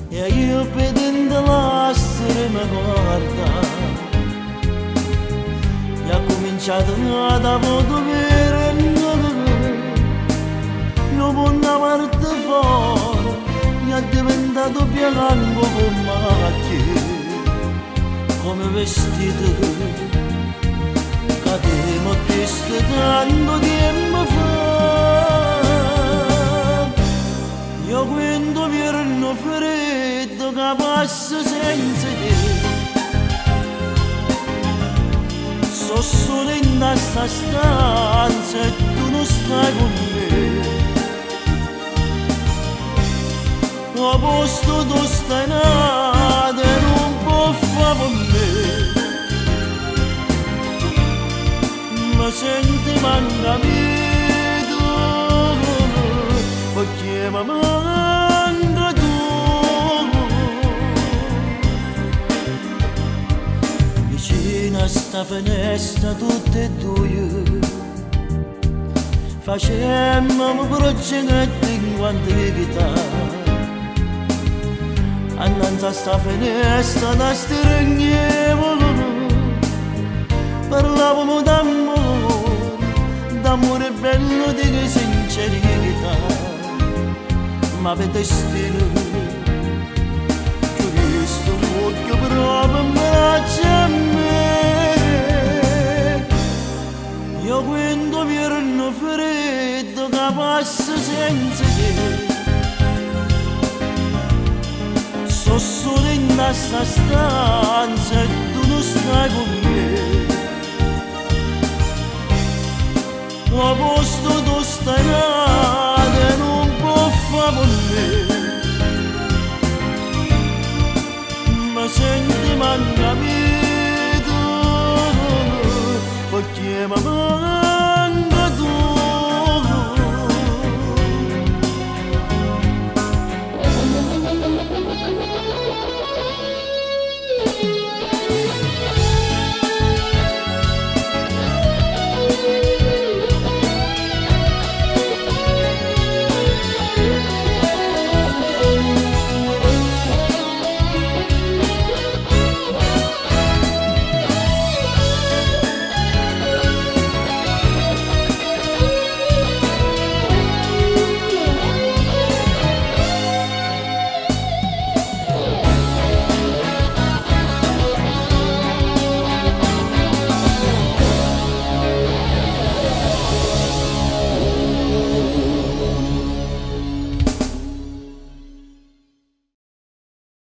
e io pedendo l'essere mi guarda e ha cominciato a poter io con una parte fuori mi ha diventato bianco con macchie come vestito che ti m'ho visto tanto tempo fa. Io quando mi erano freddo che passo senza te so solo in questa stanza e tu non stai con me. A posto tu stai nata e non può fare con me. Ma senti manca me tu perché mi manca tu. Vicino a sta finestra tutte e due facemmo un progetto in quantità. Annanzi a sta finestra da stringhevo, parlavamo d'amore bello di sincerità, ma per destino questo occhio proprio abbraccia a me. Io quando mi erano freddo che passo senza te so solo in questa stanza e tu non stai con me. A posto tu stai là